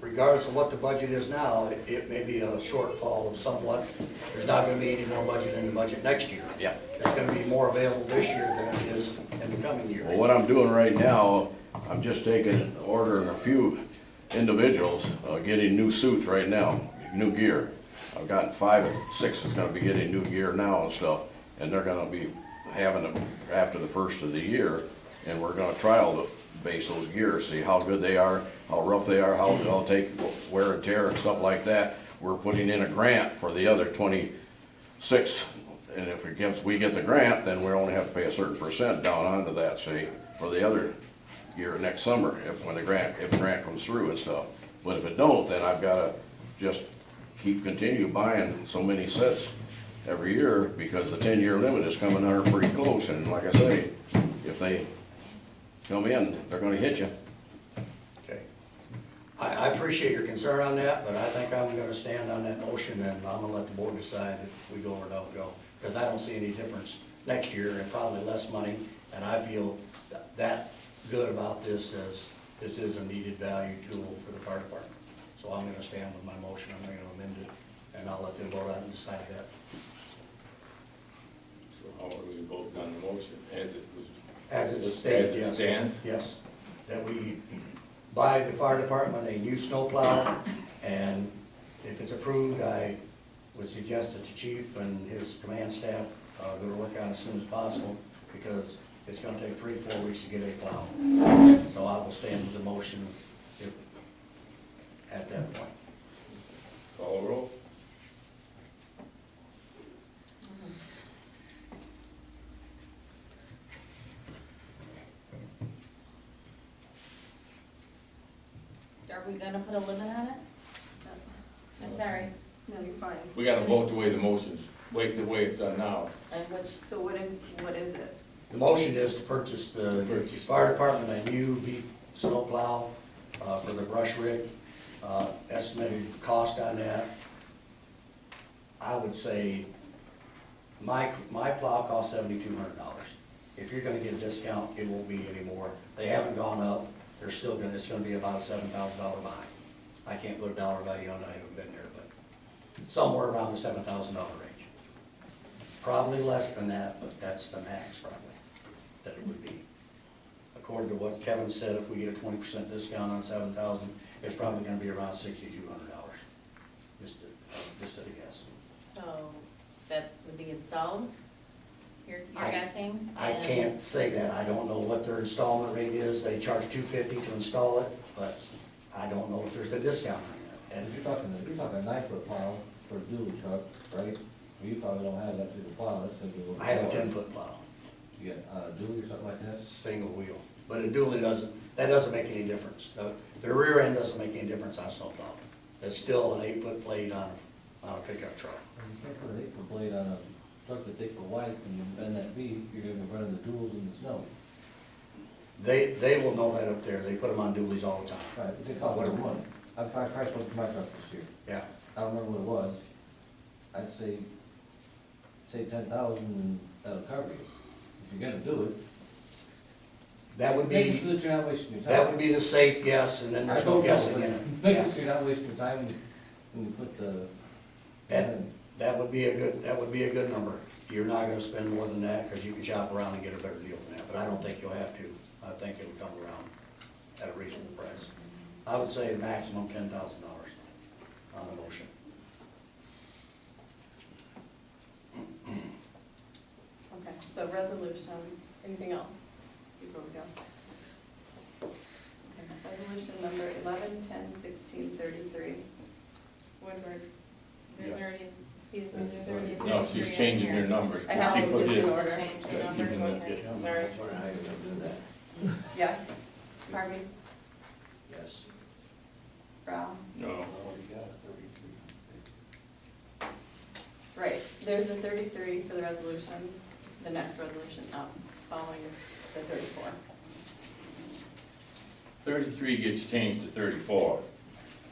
regardless of what the budget is now, it may be a shortfall of somewhat. There's not gonna be any more budget in the budget next year. Yeah. There's gonna be more available this year than it is in the coming years. Well, what I'm doing right now, I'm just ordering a few individuals, getting new suits right now, new gear. I've got 5 or 6 that's gonna be getting new gear now and stuff, and they're gonna be having them after the first of the year, and we're gonna trial to base those gears, see how good they are, how rough they are, how they'll take wear and tear and stuff like that. We're putting in a grant for the other 26, and if we get the grant, then we only have to pay a certain percent down onto that, say, for the other year next summer, if the grant comes through and stuff. But if it don't, then I've gotta just continue buying so many sets every year, because the 10-year limit is coming there pretty close, and like I say, if they come in, they're gonna hit you. Okay. I appreciate your concern on that, but I think I'm gonna stand on that motion, and I'm gonna let the board decide if we go or don't go. Because I don't see any difference next year, and probably less money, and I feel that good about this as this is a needed value tool for the fire department. So I'm gonna stand with my motion, I'm gonna amend it, and I'll let them vote on it and decide that. So how are we voting on the motion as it was? As it states, As it yes. stands? Yes, that we buy the fire department a new snowplow, and if it's approved, I would suggest that the chief and his command staff go to work on it as soon as possible, because it's gonna take 3 to 4 weeks to get a plow. So I will stand with the motion at that point. Call roll? Are we gonna put a limit on it? I'm sorry. No, you're fine. We gotta vote the way the motion's, the way it's done now. And so what is it? The motion is to purchase the fire department a new snowplow for the brush rig. Estimated cost on that, I would say, my plow costs $7,200. If you're gonna get a discount, it won't be any more. They haven't gone up, it's gonna be about a $7,000 buy. I can't put a dollar value on it, I haven't been there, but somewhere around the $7,000 range. Probably less than that, but that's the max probably, that it would be. According to what Kevin said, if we get a 20% discount on 7,000, it's probably gonna be around $6,200, just at a guess. So that would be installed? You're I- guessing? I And- can't say that, I don't know what their installment rate is, they charge $250 to install it, but I don't know if there's a discount on that. And you're talking a 9-foot plow for a dually truck, right? Well, you probably don't have that through the plow, that's gonna be a little. I have a smaller. 10-foot plow, You got a dually or something like that? single wheel, but it dually that doesn't make any difference. The rear end doesn't make any difference on snowplow. It's still an 8-foot blade on a pickup truck. You can't put an 8-foot blade on a truck that's 8 foot wide, and you bend that V, you're gonna be running the duals in the snow. They will know that up there, they put them on dualies all the time. Right, they cost more money. I've priced one for my truck this year. Yeah, I don't remember what it was. I'd say 10,000 and that'll cover you. If you're gonna do it, that would make it be, so that you're not wasting your time. that would be the safe guess, and then I there's no don't know, guessing but in it. make Yeah. it so you're not wasting your time when you put the. That would be a good number. You're not gonna spend more than that, because you can shop around and get a better deal than that, but I don't think you'll have to. I think it'll come around at a reasonable price. I would say a maximum $10,000 on the motion. Okay, so resolution, anything else before we go? Okay, resolution number 11-10-16-33. Woodward, there's Yeah. already, excuse me, there's already. No, she's changing her numbers. I have She them put just his- in order. Yeah, you can look at- Sorry. How you gonna do that? Yes, Harvey, Yes. Sproul, No. right, there's a 33 for the resolution, the next resolution up, following is the 34. 33 gets changed to 34.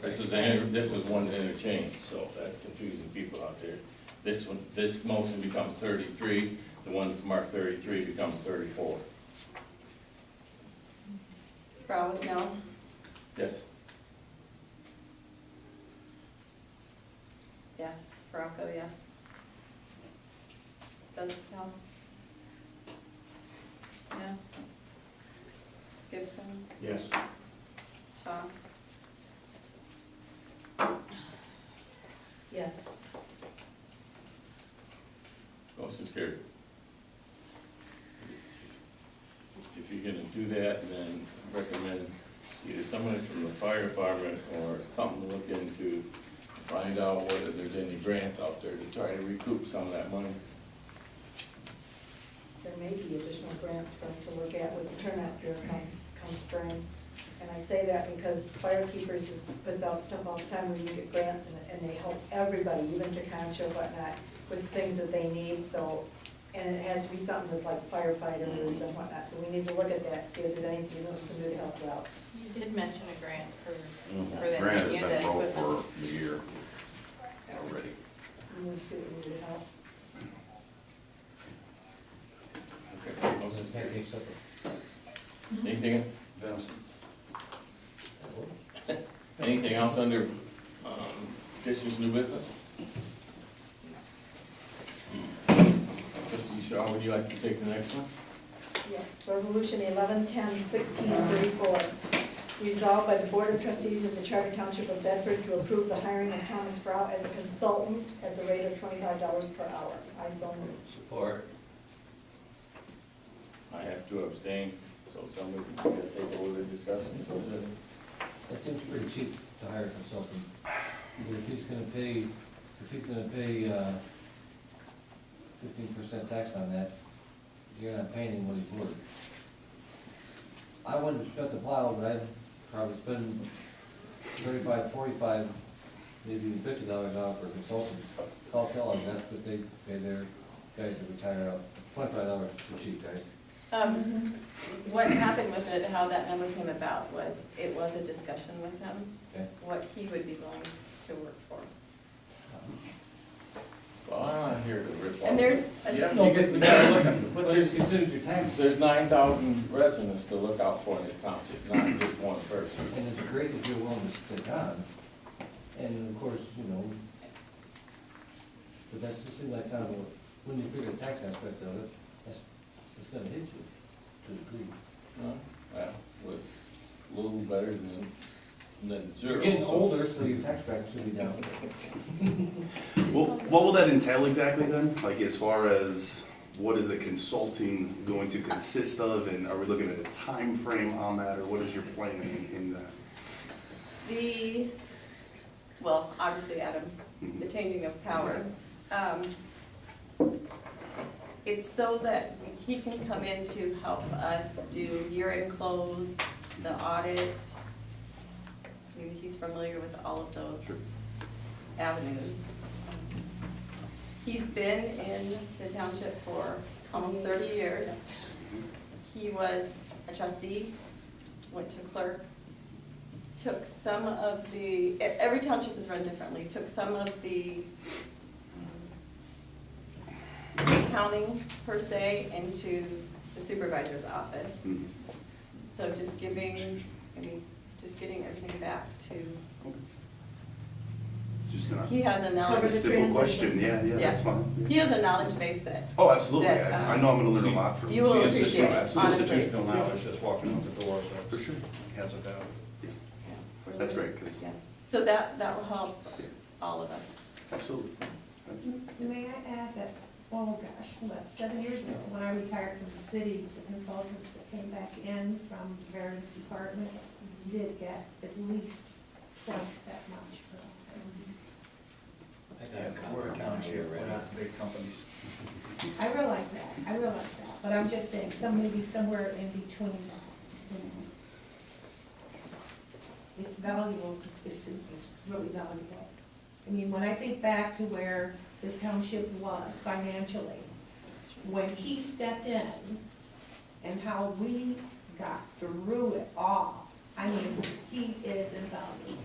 This is one interchange, so if that's confusing people out there. This motion becomes 33, the one that's marked 33 becomes 34. Sproul was no, Yes. yes, Bronco, yes. Dunstan? Yes. Gibson, Yes. Shaw, Yes. Motion's carried. do that, then recommend either someone from the fire department or something to look into, to find out whether there's any grants out there to try to recoup some of that money. There may be additional grants for us to look at with the turnout gear come spring. And I say that because Firekeepers puts out stuff all the time where you get grants and they help everybody, even Tecumseh and whatnot, with things that they need, so, and it has to be something that's like firefighters and whatnot, so we need to look at that, see if there's anything that we can do to help you out. You did mention a grant for that. Grant has yeah, been that broke equipment. for a year already. And we'll see what we need to help. Okay, motion Can't carries. take something. Anything, Vincent? anything else under, Fisher's new business? Trustee Shaw, would you like to take the next one? Yes, Resolution 11-10-16-34. Resolved by the Board of Trustees of the Charter Township of Bedford to approve the hiring of Thomas Sprout as a consultant at the rate of $25 per hour. I so move. Support. I have to abstain, so somebody can take over the discussion. That seems pretty cheap to hire a consultant. Because if he's gonna pay 15% tax on that, you're not paying him what he's worth. I wouldn't cut the plow, but I'd probably spend $35, $45, maybe even $50 an hour for a consultant. Call Kellogg, that's what they pay their guys that retire out. $25 is too cheap, guys. What happened with it, how that number came about was, it was a discussion with him, Okay. what he would be willing to work for. Well, I'm not here to rip off. And there's, Yeah, No, you get, but- you gotta look at, But there's considered your tax, there's 9,000 residents to look out for in this township, not just one person. and it's great if you're willing to stick on. And of course, you know, but that's just seems like kind of a, when you figure the tax aspect of it, it's gonna hit you to a degree. Well, with a little better than zero. You're getting so- older, so your tax bracket should be down. Well, what will that entail exactly then? Like as far as what is the consulting going to consist of, and are we looking at a time frame on that, or what is your plan in that? well, obviously, Adam, the changing of power. It's so that he can come in to help us do year-end close, the audit. I mean, he's familiar with all of those avenues. He's been in the township for almost 30 years. He was a trustee, went to clerk, took some of the, every township is run differently, took some of the accounting per se into the supervisor's office. Mhm. So just getting everything back to, Just gonna, he has a just a knowledge, simple question, yeah, that's fine. he has a knowledge base that, Oh, absolutely, that, I know I'm gonna learn a lot from you you. will See, it's appreciate, just honestly. institutional knowledge that's walking out the door, For so sure. has a value. Yeah. That's great, 'cause- Yeah. So that will help all of us. Absolutely. May I add that, oh gosh, about 7 years ago, when I retired from the city, the consultants that came back in from various departments did get at least twice that much per hour. We're a township, we're not the big companies. I realize that, but I'm just saying, maybe somewhere in between that, you know. It's valuable, it's really valuable. I mean, when I think back to where this township was financially, when he stepped in and how we got through it all, I mean, he is invaluable.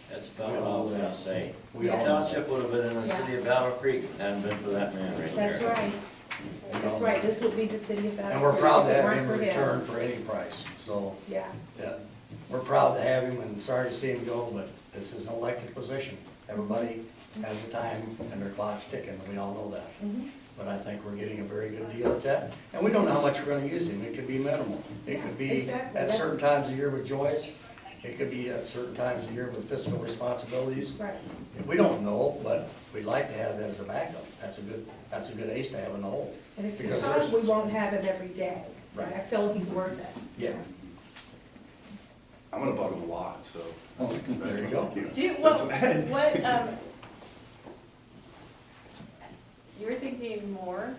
That's about what I was gonna say. We The all- township would have been in the city of Battle Creek, hadn't been for that man right there. That's right, that's right, this would be the city of Battle And we're Creek proud if to it have weren't him for return for any price, so, Yeah, yeah. We're proud to have him and sorry to see him go, but this is an elected position. Everybody has a time and their clock's ticking, and we all know that. mhm. But I think we're getting a very good deal at that. And we don't know how much we're gonna use him. It could be minimal. It could be Exactly. at certain times of year with Joyce. It could be at certain times of year with fiscal responsibilities. Right. We don't know, but we'd like to have that as a backup. That's a good ace to have in the hole. And it's Because because there's- we won't have it every day. I feel he's worth it. Yeah. I'm gonna bug him a lot, so. There you go. You were thinking more?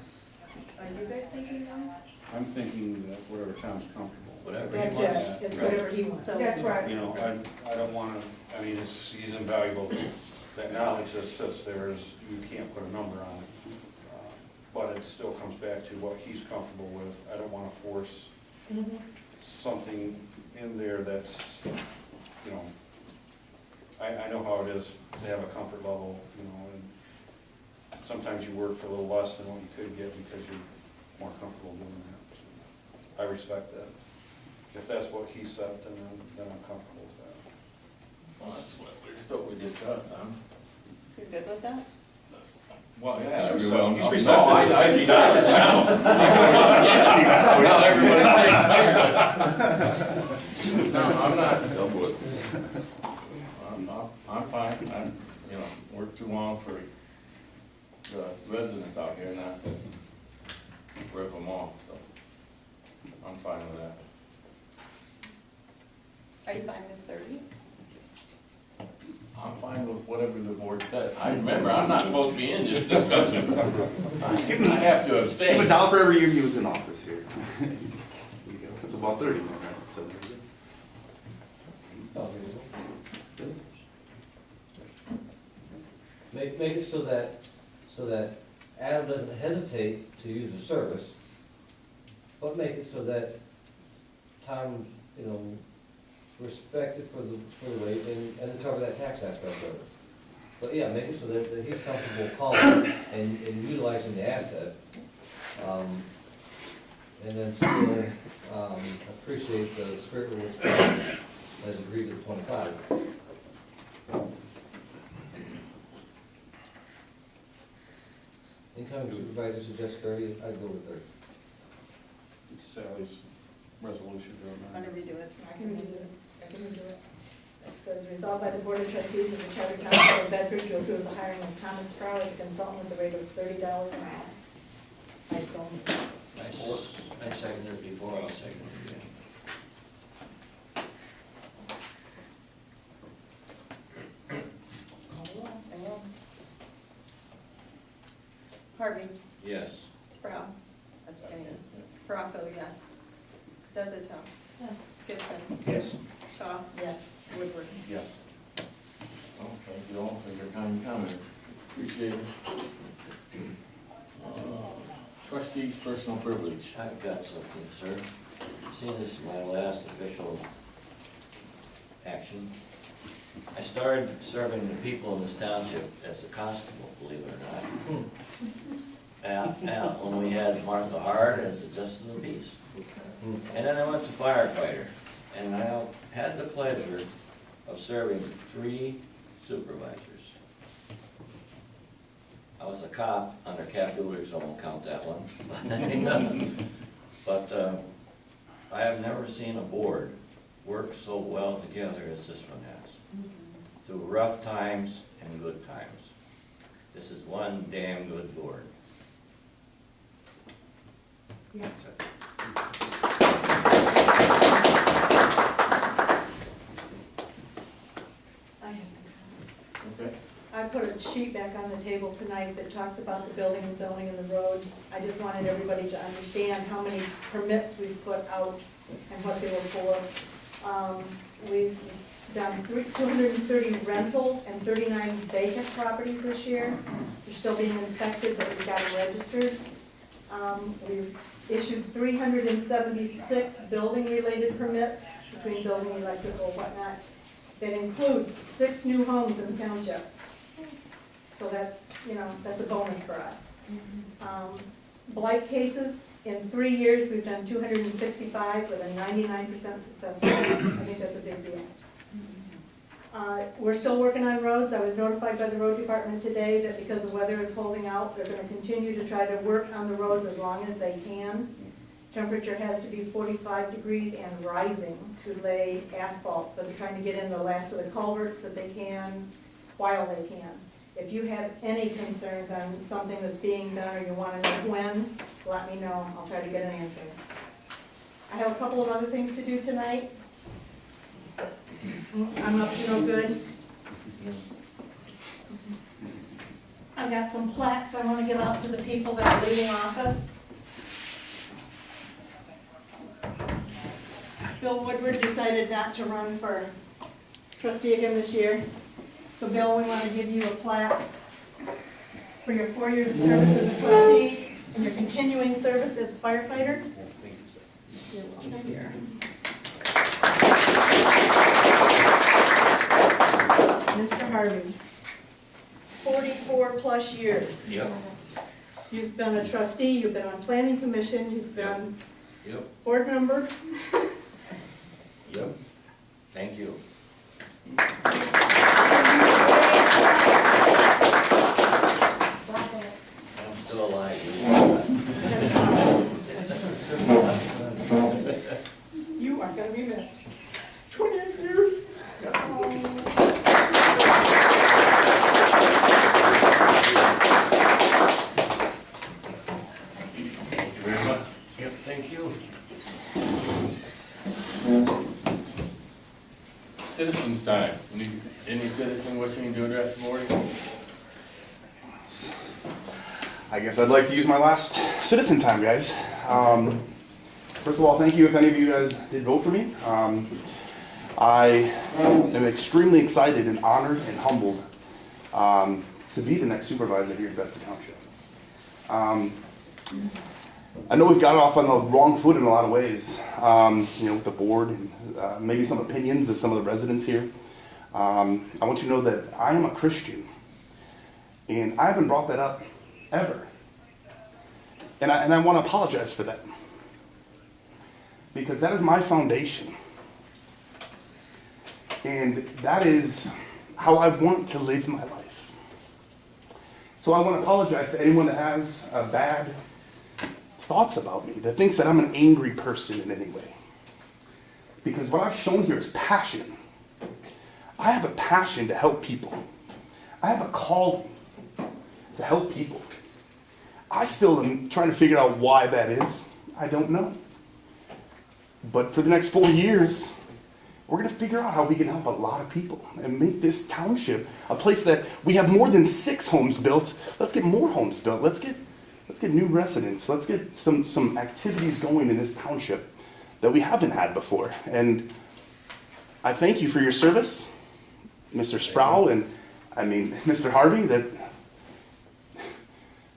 Are you guys thinking more? I'm thinking that whatever town's comfortable. Whatever he That's wants. it, it's whatever he wants. So- That's right. You know, I don't wanna, I mean, he's invaluable. That knowledge that sits there is, you can't put a number on it. But it still comes back to what he's comfortable with. I don't wanna force Mhm. something in there that's, you know, I know how it is to have a comfort level, you know, and sometimes you work for a little less than what you could get because you're more comfortable doing that. So I respect that. If that's what he said, then I'm comfortable with that. Well, that's what we discussed, huh? You're good with that? Well, yeah. He's well, receptive. no, He's I receptive. Well, everybody takes favors. No, I'm not. I'm fine, you know, worked too long for the residents out here not to rip them off, so I'm fine with that. Are you fine with 30? I'm fine with whatever the board says. I remember, I'm not supposed to be in this discussion. I have to Give him abstain. $1 for every year he was in office here. There you go. That's about 30 now, right? So there you go. Oh, Make it so that Adam doesn't hesitate to use the service, but make it so that Tom's, you know, respected for the rate and cover that tax aspect of it. But yeah, make it so that he's comfortable calling and utilizing the asset. And then still, appreciate the spirit of which Tom has agreed to 25. Incoming supervisor suggests 30, I'd go with 30. It's Sally's resolution to amend. Whenever you do it. I can redo it. It says, resolved by the Board of Trustees of the Charter Council of Bedford to approve the hiring of Thomas Sproul as a consultant with a rate of $30 an hour. I so moved. I seconded it before, I'll second it again. I will. Harvey, Yes. Sproul, abstain. Bronco, yes. Desito, Yes. Gibson, Yes. Shaw, Yes. Woodward. Yes. Well, thank you all for your kind comments, it's appreciated. Trustees' personal privilege. I've got something, sir. Seeing this is my last official action. I started serving the people in this township as a constable, believe it or not. When we had Martha Hard as a justice of the peace. And then I went to firefighter, and I had the pleasure of serving 3 supervisors. I was a cop under Cap Ulrich, so I won't count that one. But I have never seen a board work so well together as this one has. Through rough times and good times. This is one damn good board. Yeah. I have some comments. Okay. I put a sheet back on the table tonight that talks about the building and zoning and the roads. I just wanted everybody to understand how many permits we've put out and what they were for. We've done 230 rentals and 39 vacant properties this year. They're still being inspected, but we've got them registered. We've issued 376 building-related permits between building, electrical, whatnot. That includes 6 new homes in the township. So that's, you know, that's a bonus for us. Blight cases, in 3 years, we've done 265 with a 99% success rate. I think that's a big deal. We're still working on roads. I was notified by the road department today that because the weather is holding out, they're gonna continue to try to work on the roads as long as they can. Temperature has to be 45 degrees and rising to lay asphalt, but they're trying to get in the last of the culverts that they can while they can. If you have any concerns on something that's being done or you wanna know when, let me know. I'll try to get an answer. I have a couple of other things to do tonight. I'm up to no good. I've got some plaques I want to give out to the people that are leaving office. Bill Woodward decided not to run for trustee again this year. So Bill, we want to give you a plaque for your 4 years of service as a trustee and your continuing service as a firefighter. Thank you, sir. You're welcome. Here. Mr. Harvey, 44 plus years. Yep. You've been a trustee, you've been on planning commission, you've been Yep. board member. Yep. Thank you. I'm still alive. You are gonna be missed. 28 years. Thank you very much. Yep, thank you. Citizens time. Any citizen wishing to address the board? I guess I'd like to use my last citizen time, guys. First of all, thank you if any of you guys did vote for me. I am extremely excited and honored and humbled to be the next supervisor here at Bedford Township. I know we've got off on the wrong foot in a lot of ways, with the board and maybe some opinions of some of the residents here. I want you to know that I am a Christian, and I haven't brought that up ever. And I want to apologize for that, because that is my foundation. And that is how I want to live my life. So I want to apologize to anyone that has bad thoughts about me, that thinks that I'm an angry person in any way. Because what I've shown here is passion. I have a passion to help people. I have a calling to help people. I still am trying to figure out why that is. I don't know. But for the next 4 years, we're going to figure out how we can help a lot of people and make this township a place that we have more than 6 homes built. Let's get more homes built. Let's get new residents. Let's get some activities going in this township that we haven't had before. And I thank you for your service, Mr. Sproul, and Mr. Harvey.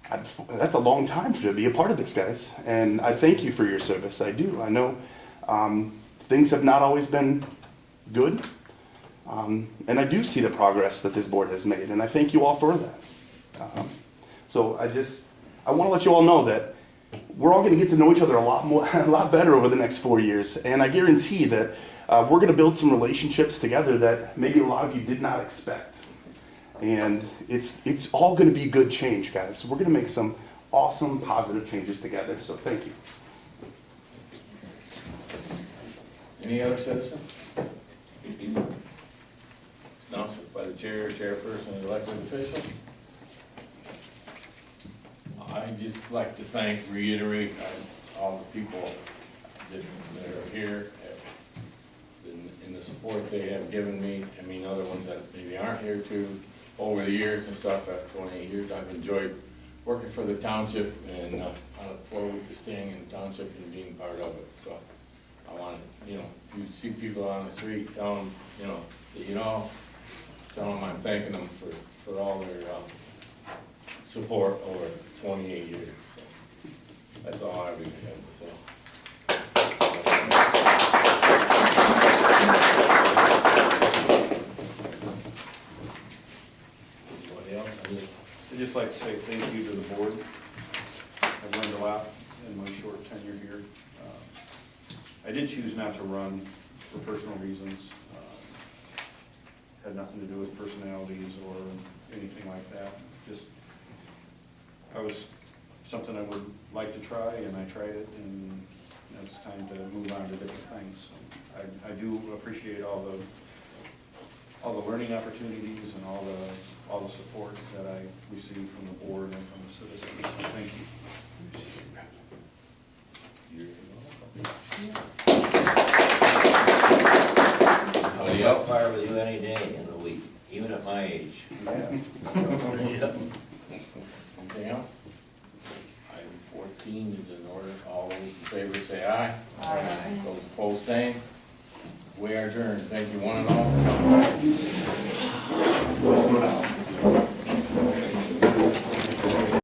That's a long time to be a part of this, guys. And I thank you for your service. I do. I know things have not always been good. And I do see the progress that this board has made. And I thank you all for that. So I want to let you all know that we're all going to get to know each other a lot better over the next 4 years. And I guarantee that we're going to build some relationships together that maybe a lot of you did not expect. And it's all going to be good change, guys. We're going to make some awesome, positive changes together. So thank you. Any other citizen? Announcement by the chair, chairperson, and elected official. I'd just like to reiterate all the people that are here in the support they have given me. Other ones that maybe aren't here too, over the years and stuff. After 28 years, I've enjoyed working for the township, and I look forward to staying in the township and being part of it. So I want to, if you see people on the street, tell them, tell them I'm thanking them for all their support over 28 years. So that's all I really have to say. Anybody else? I'd just like to say thank you to the board. I've learned a lot in my short tenure here. I did choose not to run for personal reasons. Had nothing to do with personalities or anything like that. Just, I was something I would like to try, and I tried it, and it's time to move on to different things. So I do appreciate all the learning opportunities and all the support that I received from the board and from the citizens. So thank you. You're welcome. up fire with you any day in the week, even at my age. Anything else? Item 14 is in order. All those in favor say aye. Aye. Those opposed, same. We are adjourned. Thank you one and all for coming.